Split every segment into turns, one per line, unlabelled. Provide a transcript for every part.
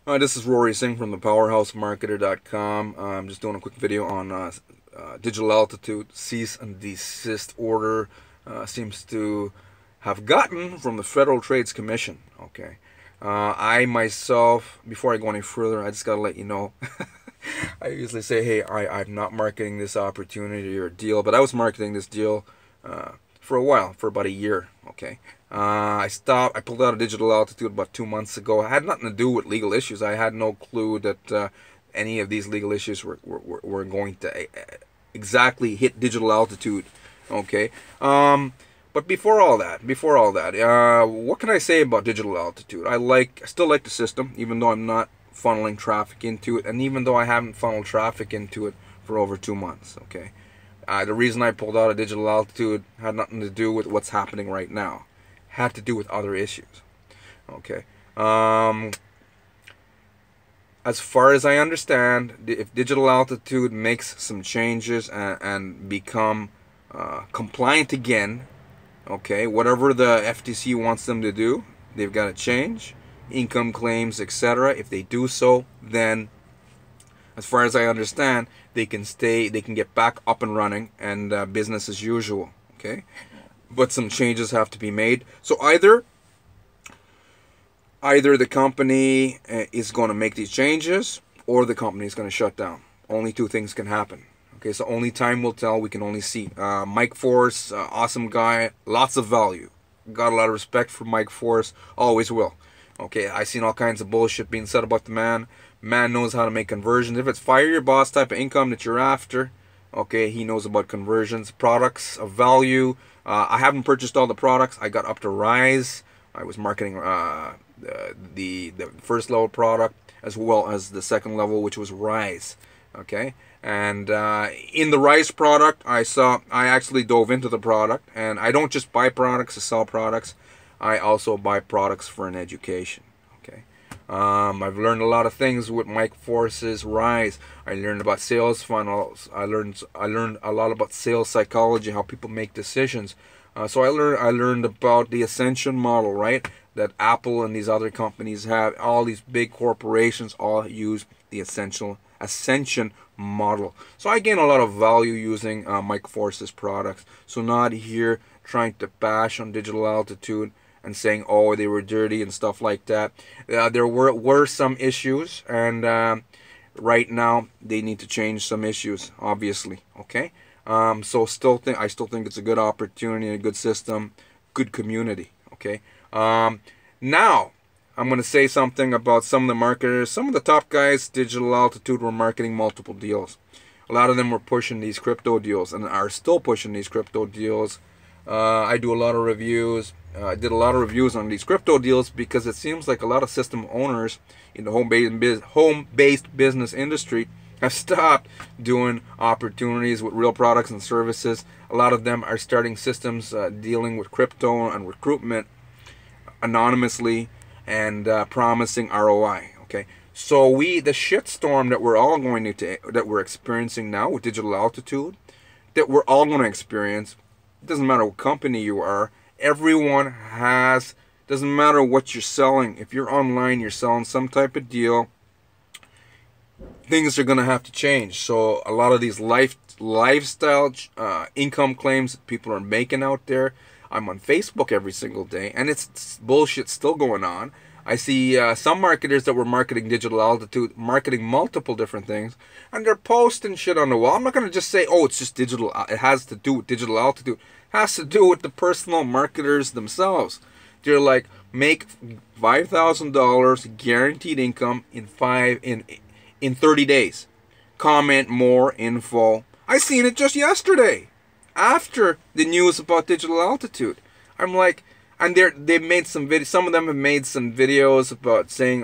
This is Rory Singh from the PowerhouseMarketer.com. I'm just doing a quick video on digital altitude cease and desist order. Seems to have gotten from the Federal Trades Commission. Okay, I myself, before I go any further, I just gotta let you know. I usually say, hey, I'm not marketing this opportunity or deal, but I was marketing this deal for a while, for about a year. Okay, I pulled out of digital altitude about 2 months ago. It had nothing to do with legal issues. I had no clue that any of these legal issues were going to exactly hit digital altitude. Okay. But before all that, what can I say about digital altitude? I still like the system, even though I'm not funneling traffic into it, and even though I haven't funneled traffic into it for over 2 months. Okay. The reason I pulled out of digital altitude had nothing to do with what's happening right now. It had to do with other issues. Okay. As far as I understand, if digital altitude makes some changes and become compliant again, okay, whatever the FTC wants them to do, they've got to change income claims, etc. If they do so, then as far as I understand, they can get back up and running and business as usual. Okay, but some changes have to be made. So either the company is going to make these changes, or the company is going to shut down. Only two things can happen. Okay, so only time will tell. We can only see. Mike Force, awesome guy, lots of value. Got a lot of respect for Mike Force. Always will. Okay, I've seen all kinds of bullshit being said about the man. Man knows how to make conversions. If it's fire your boss type of income that you're after, okay, he knows about conversions, products of value. I haven't purchased all the products. I got up to Rise. I was marketing the first level product as well as the second level, which was Rise. Okay, and in the Rise product, I actually dove into the product, and I don't just buy products to sell products. I also buy products for an education. Okay, I've learned a lot of things with Mike Force's Rise. I learned about sales funnels. I learned a lot about sales psychology, how people make decisions. So I learned about the Ascension model, right? That Apple and these other companies have. All these big corporations all use the Ascension model. So I gain a lot of value using Mike Force's products. So not here trying to bash on digital altitude and saying, oh, they were dirty and stuff like that. There were some issues, and right now they need to change some issues, obviously. Okay, so I still think it's a good opportunity, a good system, good community. Okay, now I'm going to say something about some of the marketers. Some of the top guys, digital altitude, were marketing multiple deals. A lot of them were pushing these crypto deals and are still pushing these crypto deals. I do a lot of reviews. I did a lot of reviews on these crypto deals because it seems like a lot of system owners in the home-based business industry have stopped doing opportunities with real products and services. A lot of them are starting systems dealing with crypto and recruitment anonymously and promising ROI. Okay, so the shitstorm that we're experiencing now with digital altitude, that we're all going to experience. It doesn't matter what company you are. Everyone has, doesn't matter what you're selling. If you're online, you're selling some type of deal, things are going to have to change. So a lot of these lifestyle income claims that people are making out there, I'm on Facebook every single day, and it's bullshit still going on. I see some marketers that were marketing digital altitude, marketing multiple different things, and they're posting shit on the wall. I'm not going to just say, oh, it's just digital. It has to do with digital altitude. It has to do with the personal marketers themselves. They're like, make $5,000 guaranteed income in 30 days. Comment more info. I seen it just yesterday, after the news about digital altitude. I'm like, and they've made some videos. Some of them have made some videos about saying,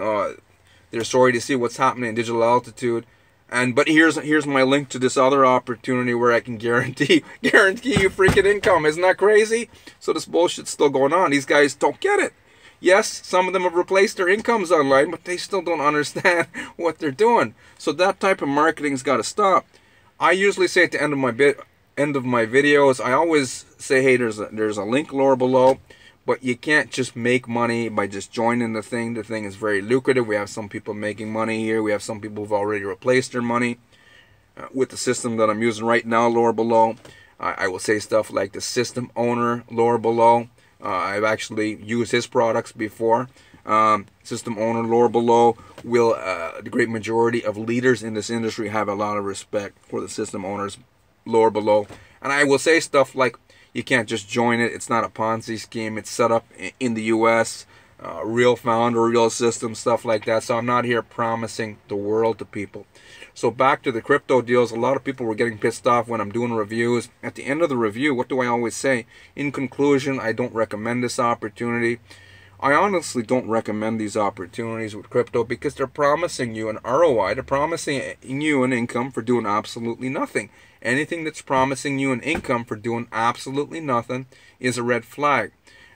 they're sorry to see what's happening in digital altitude. But here's my link to this other opportunity where I can guarantee you freaking income. Isn't that crazy? So this bullshit's still going on. These guys don't get it. Yes, some of them have replaced their incomes online, but they still don't understand what they're doing. So that type of marketing's got to stop. I usually say at the end of my videos, I always say, hey, there's a link lower below. But you can't just make money by just joining the thing. The thing is very lucrative. We have some people making money here. We have some people who've already replaced their money with the system that I'm using right now, lower below. I will say stuff like the system owner, lower below. I've actually used his products before. System owner, lower below, will the great majority of leaders in this industry have a lot of respect for the system owners, lower below. And I will say stuff like, you can't just join it. It's not a Ponzi scheme. It's set up in the U.S., real founder, real system, stuff like that. So I'm not here promising the world to people. So back to the crypto deals, a lot of people were getting pissed off when I'm doing reviews. At the end of the review, what do I always say? In conclusion, I don't recommend this opportunity. I honestly don't recommend these opportunities with crypto because they're promising you an ROI. They're promising you an income for doing absolutely nothing. Anything that's promising you an income for doing absolutely nothing is a red flag.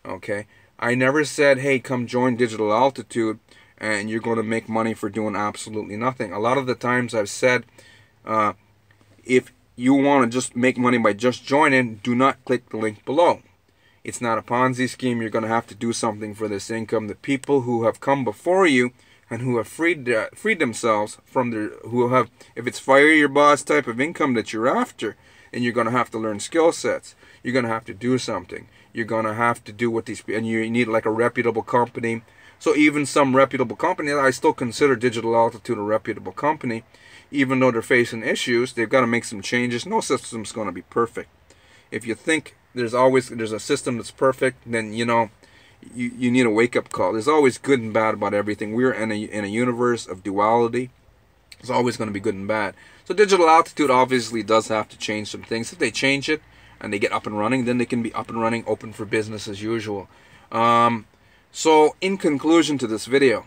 Okay? I never said, hey, come join Digital Altitude and you're going to make money for doing absolutely nothing. A lot of the times I've said, if you want to just make money by just joining, do not click the link below. It's not a Ponzi scheme. You're going to have to do something for this income. The people who have come before you and who have freed themselves from their, who have, if it's fire your boss type of income that you're after, then you're going to have to learn skill sets. You're going to have to do something. You're going to have to do what these, and you need like a reputable company. So even some reputable company, I still consider Digital Altitude a reputable company. Even though they're facing issues, they've got to make some changes. No system's going to be perfect. If you think there's a system that's perfect, then you need a wake-up call. There's always good and bad about everything. We're in a universe of duality. It's always going to be good and bad. So Digital Altitude obviously does have to change some things. If they change it and they get up and running, then they can be up and running, open for business as usual. So in conclusion to this video,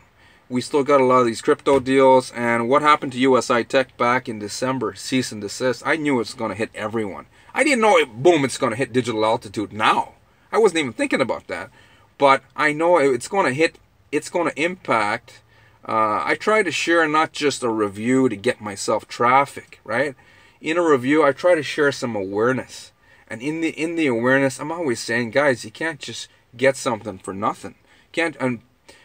we still got a lot of these crypto deals. And what happened to USI Tech back in December? Cease and desist. I knew it was going to hit everyone. I didn't know boom, it's going to hit Digital Altitude now. I wasn't even thinking about that. But I know it's going to hit, it's going to impact. I try to share not just a review to get myself traffic, right? In a review, I try to share some awareness. And in the awareness, I'm always saying, guys, you can't just get something for nothing.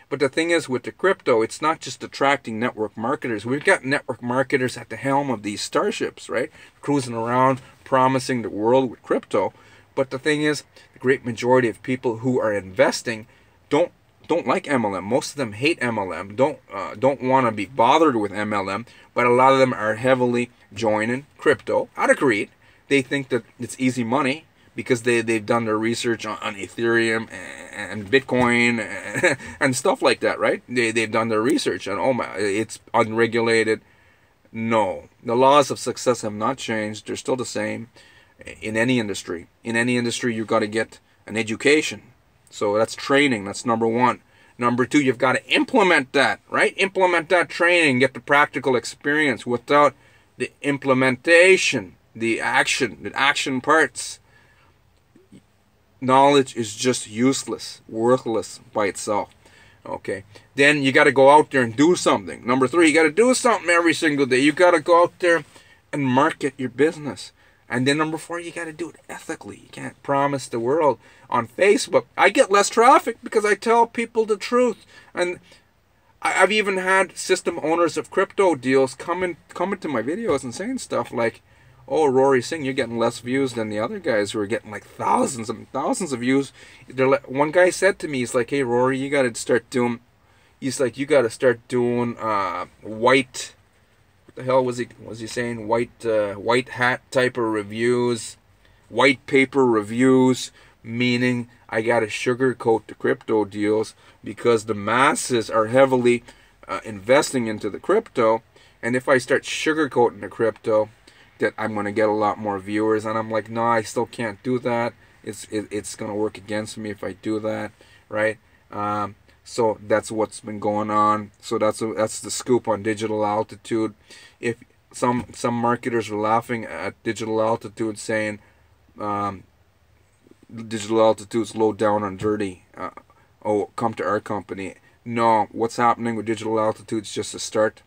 But the thing is, with the crypto, it's not just attracting network marketers. We've got network marketers at the helm of these starships, right? Cruising around, promising the world with crypto. But the thing is, the great majority of people who are investing don't like MLM. Most of them hate MLM. Don't want to be bothered with MLM. But a lot of them are heavily joining crypto out of greed. They think that it's easy money because they've done their research on Ethereum and Bitcoin and stuff like that, right? They've done their research and oh my, it's unregulated. No, the laws of success have not changed. They're still the same in any industry. In any industry, you've got to get an education. So that's training. That's number one. Number two, you've got to implement that, right? Implement that training, get the practical experience. Without the implementation, the action parts, knowledge is just useless, worthless by itself. Okay, then you got to go out there and do something. Number three, you got to do something every single day. You got to go out there and market your business. And then number four, you got to do it ethically. You can't promise the world. On Facebook, I get less traffic because I tell people the truth. And I've even had system owners of crypto deals coming to my videos and saying stuff like, oh, Rory Singh, you're getting less views than the other guys who are getting like thousands and thousands of views. One guy said to me, he's like, hey, Rory, you got to start doing, white, what the hell was he saying? White hat type of reviews, white paper reviews, meaning I got to sugarcoat the crypto deals because the masses are heavily investing into the crypto. And if I start sugarcoating the crypto, that I'm going to get a lot more viewers. And I'm like, no, I still can't do that. It's going to work against me if I do that, right? So that's what's been going on. So that's the scoop on Digital Altitude. If some marketers were laughing at Digital Altitude, saying Digital Altitude's low down and dirty. Oh, come to our company. No, what's happening with Digital Altitude is just a start.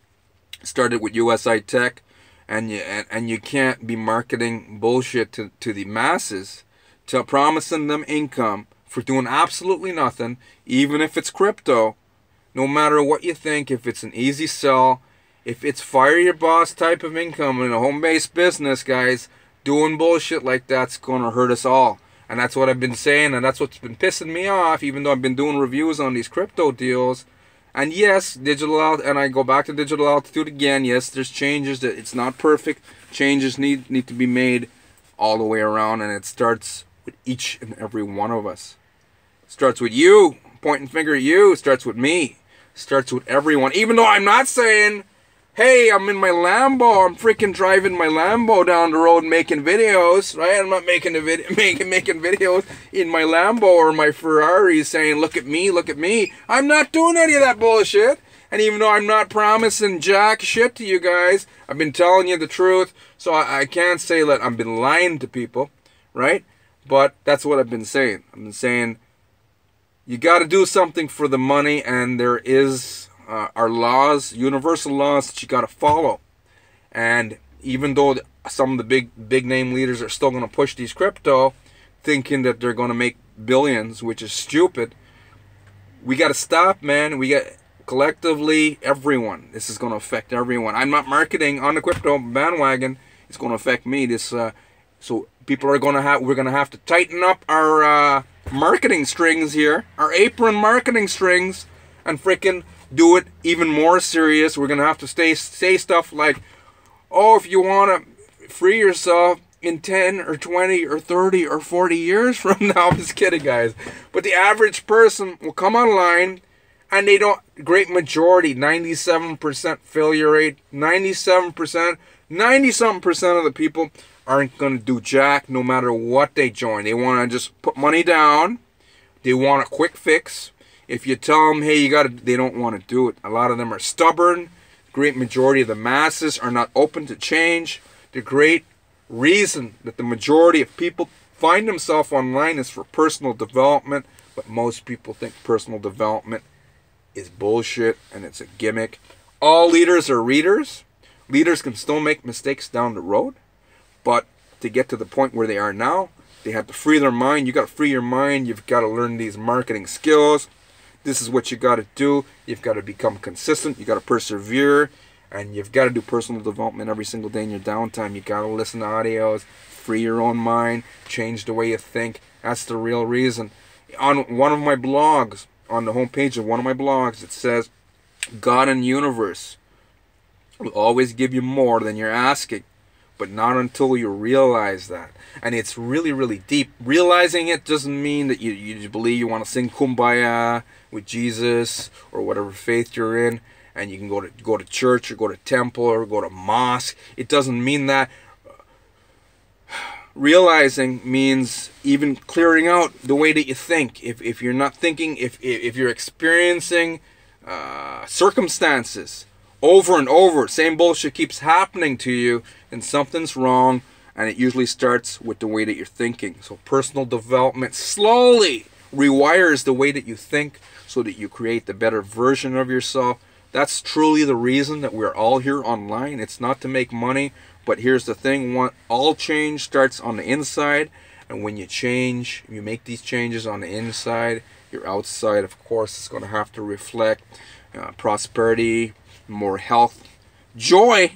Started with USI Tech. And you can't be marketing bullshit to the masses, promising them income for doing absolutely nothing, even if it's crypto. No matter what you think, if it's an easy sell, if it's fire your boss type of income in a home-based business, guys, doing bullshit like that's going to hurt us all. And that's what I've been saying, and that's what's been pissing me off, even though I've been doing reviews on these crypto deals. And yes, and I go back to digital altitude again. Yes, there's changes. That it's not perfect. Changes need to be made all the way around, and it starts with each and every one of us. It starts with you, pointing finger at you. It starts with me. It starts with everyone. Even though I'm not saying, hey, I'm in my Lambo. I'm freaking driving my Lambo down the road making videos, right? I'm not making making videos in my Lambo or my Ferrari saying, look at me, look at me. I'm not doing any of that bullshit. And even though I'm not promising jack shit to you guys, I've been telling you the truth. So I can't say that I've been lying to people, right? But that's what I've been saying. I've been saying you got to do something for the money, and there is our laws, universal laws that you got to follow. And even though some of the big name leaders are still going to push these crypto, thinking that they're going to make billions, which is stupid, we got to stop, man. We got collectively, everyone. This is going to affect everyone. I'm not marketing on the crypto bandwagon. It's going to affect me. So people are going to have. We're going to have to tighten up our marketing strings here, our apron marketing strings, and freaking do it even more serious. We're going to have to say stuff like, oh, if you want to free yourself in 10 or 20 or 30 or 40 years from now. I'm just kidding, guys. But the average person will come online, and they don't, great majority, 97% failure rate, 97%, 90-something% of the people aren't going to do jack no matter what they join. They want to just put money down. They want a quick fix. If you tell them, hey, you got to, they don't want to do it. A lot of them are stubborn. Great majority of the masses are not open to change. The great reason that the majority of people find themselves online is for personal development, but most people think personal development is bullshit and it's a gimmick. All leaders are readers. Leaders can still make mistakes down the road, but to get to the point where they are now, they have to free their mind. You got to free your mind. You've got to learn these marketing skills. This is what you got to do. You've got to become consistent. You got to persevere, and you've got to do personal development every single day in your downtime. You got to listen to audios, free your own mind, change the way you think. That's the real reason. On one of my blogs, on the homepage of one of my blogs, it says, God and universe will always give you more than you're asking, but not until you realize that. And it's really, really deep. Realizing it doesn't mean that you believe you want to sing Kumbaya with Jesus or whatever faith you're in, and you can go to church or go to temple or go to mosque. It doesn't mean that. Realizing means even clearing out the way that you think. If you're not thinking, if you're experiencing circumstances over and over, same bullshit keeps happening to you, and something's wrong, and it usually starts with the way that you're thinking. So personal development slowly rewires the way that you think so that you create the better version of yourself. That's truly the reason that we're all here online. It's not to make money, but here's the thing. All change starts on the inside, and when you change, you make these changes on the inside, your outside, of course, is going to have to reflect prosperity, more health, joy,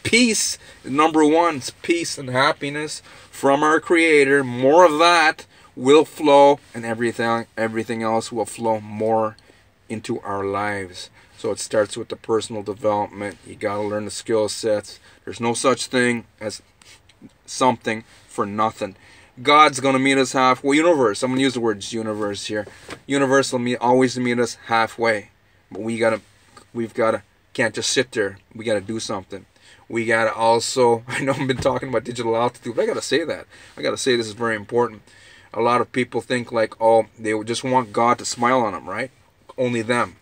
peace. Number one is peace and happiness from our Creator. More of that will flow, and everything else will flow more into our lives. So it starts with the personal development. You got to learn the skill sets. There's no such thing as something for nothing. God's going to meet us halfway. Universe. I'm going to use the word universe here. Universe will always meet us halfway. But we've got to, can't just sit there. We got to do something. We got to also, I know I've been talking about digital altitude, but I got to say that. I got to say this is very important. A lot of people think like, oh, they just want God to smile on them, right? Only them.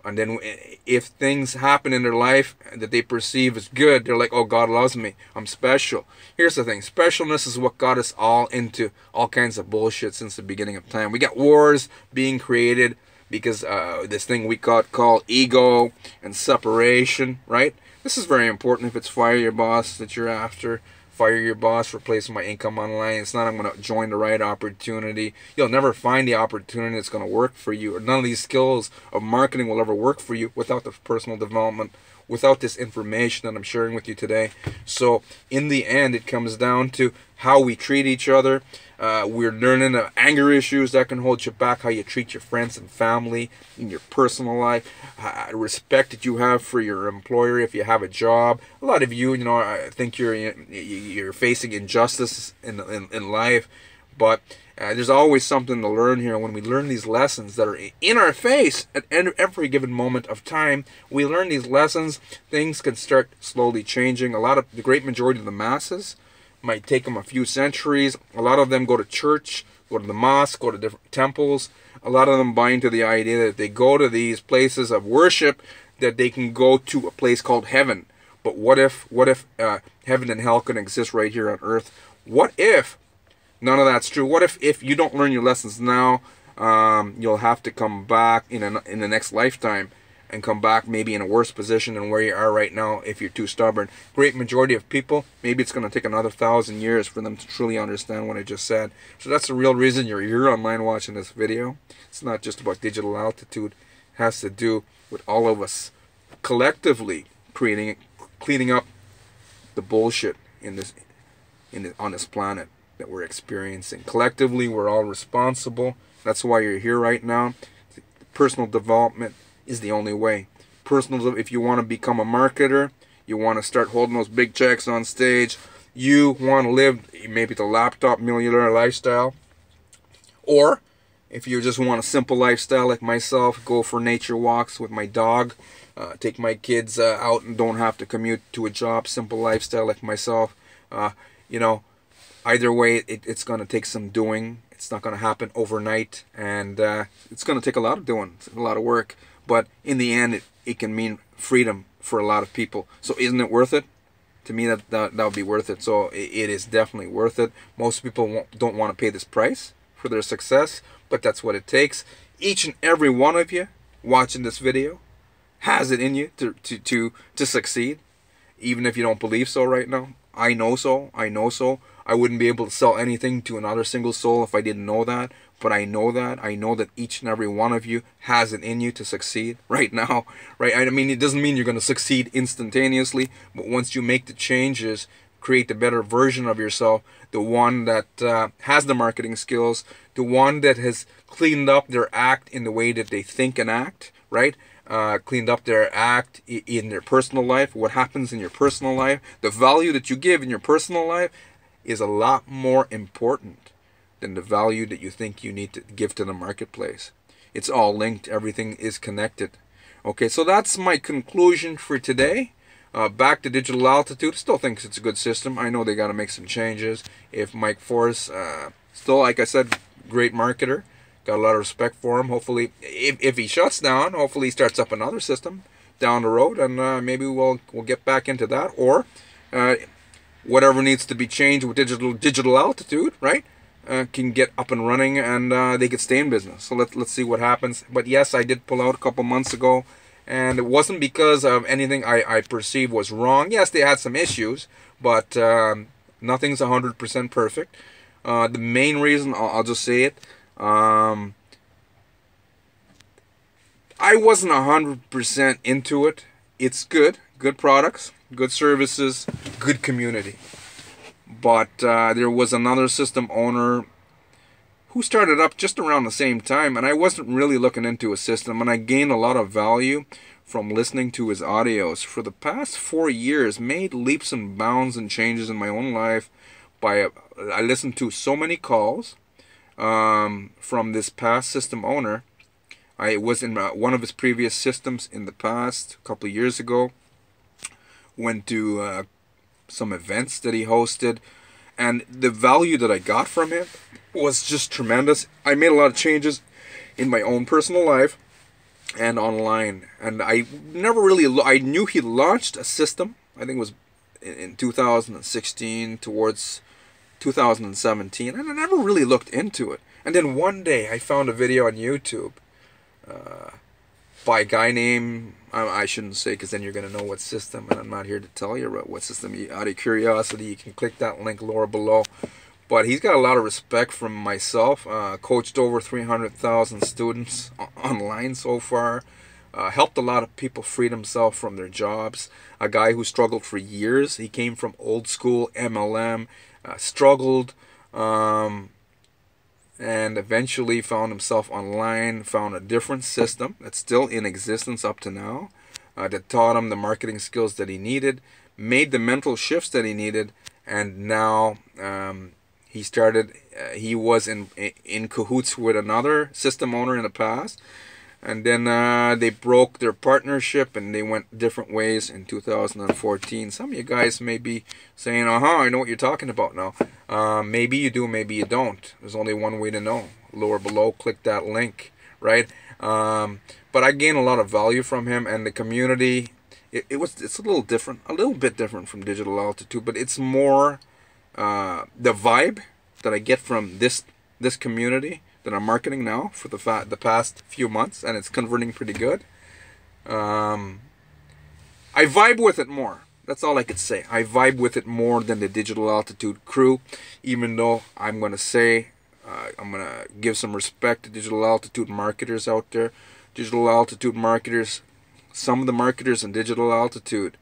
And then if things happen in their life that they perceive as good, they're like, oh, God loves me. I'm special. Here's the thing. Specialness is what got us all into all kinds of bullshit since the beginning of time. We got wars being created because this thing we call ego and separation, right? This is very important. If it's fire your boss that you're after, fire your boss, replace my income online. It's not I'm going to join the right opportunity. You'll never find the opportunity that's going to work for you. Or none of these skills of marketing will ever work for you without the personal development, without this information that I'm sharing with you today. So in the end, it comes down to how we treat each other. We're learning anger issues that can hold you back, how you treat your friends and family in your personal life, respect that you have for your employer if you have a job. A lot of you, I think you're facing injustice in life, but there's always something to learn here. When we learn these lessons that are in our face at every given moment of time, we learn these lessons, things can start slowly changing. The great majority of the masses might take them a few centuries. A lot of them go to church, go to the mosque, go to different temples. A lot of them buy into the idea that if they go to these places of worship, that they can go to a place called heaven. But what if heaven and hell can exist right here on earth? What if none of that's true? What if you don't learn your lessons now, you'll have to come back in the next lifetime and come back maybe in a worse position than where you are right now if you're too stubborn. Great majority of people, maybe it's going to take another 1,000 years for them to truly understand what I just said. So that's the real reason you're here online watching this video. It's not just about digital altitude. It has to do with all of us collectively cleaning up the bullshit on this planet that we're experiencing. Collectively, we're all responsible. That's why you're here right now. Personal development is the only way. If you want to become a marketer, you want to start holding those big checks on stage, you want to live maybe the laptop millionaire lifestyle, or if you just want a simple lifestyle like myself, go for nature walks with my dog, take my kids out and don't have to commute to a job, simple lifestyle like myself. Either way, it's going to take some doing. It's not going to happen overnight, and it's going to take a lot of doing, a lot of work. But in the end, it can mean freedom for a lot of people. So isn't it worth it? To me, that would be worth it. So it is definitely worth it. Most people don't want to pay this price for their success, but that's what it takes. Each and every one of you watching this video has it in you to succeed, even if you don't believe so right now. I know so. I wouldn't be able to sell anything to another single soul if I didn't know that. But I know that. I know that each and every one of you has it in you to succeed right now. Right? I mean, it doesn't mean you're going to succeed instantaneously. But once you make the changes, create the better version of yourself, the one that has the marketing skills, the one that has cleaned up their act in the way that they think and act, right? Cleaned up their act in their personal life, what happens in your personal life, the value that you give in your personal life is a lot more important than the value that you think you need to give to the marketplace. It's all linked. Everything is connected. Okay, so that's my conclusion for today. Back to digital altitude. Still thinks it's a good system. I know they got to make some changes. If Mike Force, still, like I said, great marketer. Got a lot of respect for him. Hopefully, if he shuts down, hopefully he starts up another system down the road, and maybe we'll get back into that, or whatever needs to be changed with digital altitude, right? Can get up and running, and they could stay in business. So let's see what happens. But yes, I did pull out a couple months ago, and it wasn't because of anything I perceived was wrong. Yes, they had some issues, but nothing's 100% perfect. The main reason, I'll just say it, I wasn't 100% into it. It's good products, good services, good community. But there was another system owner who started up just around the same time, and I wasn't really looking into a system, and I gained a lot of value from listening to his audios. For the past 4 years, made leaps and bounds and changes in my own life. I listened to so many calls from this past system owner. I was in one of his previous systems in the past, a couple of years ago. Went to some events that he hosted, and the value that I got from him was just tremendous. I made a lot of changes in my own personal life and online, and I knew he launched a system, I think it was in 2016 towards 2017, and I never really looked into it. And then one day I found a video on YouTube. by a guy named, I shouldn't say because then you're going to know what system, and I'm not here to tell you what system. Out of curiosity, you can click that link lower below. But he's got a lot of respect from myself. Coached over 300,000 students online so far. Helped a lot of people free themselves from their jobs. A guy who struggled for years. He came from old school MLM, struggled, and eventually found himself online, found a different system that's still in existence up to now, that taught him the marketing skills that he needed, made the mental shifts that he needed, and now he started, he was in cahoots with another system owner in the past. And then they broke their partnership and they went different ways in 2014. Some of you guys may be saying, I know what you're talking about now. Maybe you do, maybe you don't. There's only one way to know. Lower below, click that link, right? But I gained a lot of value from him, and the community, it's a little different, a little bit different from Digital Altitude, but it's more the vibe that I get from this community that I'm marketing now for the past few months, and it's converting pretty good. I vibe with it more. That's all I could say. I vibe with it more than the Digital Altitude crew, even though I'm going to say, I'm going to give some respect to Digital Altitude marketers out there. Digital Altitude marketers, some of the marketers in Digital Altitude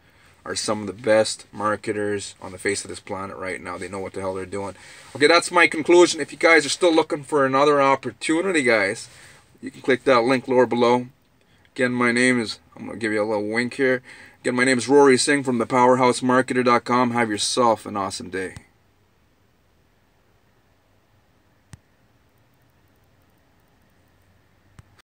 are some of the best marketers on the face of this planet right now. They know what the hell they're doing. Okay, that's my conclusion. If you guys are still looking for another opportunity, guys, you can click that link lower below. Again, my name is, I'm going to give you a little wink here. Again, my name is Rory Singh from thepowerhousemarketer.com. Have yourself an awesome day.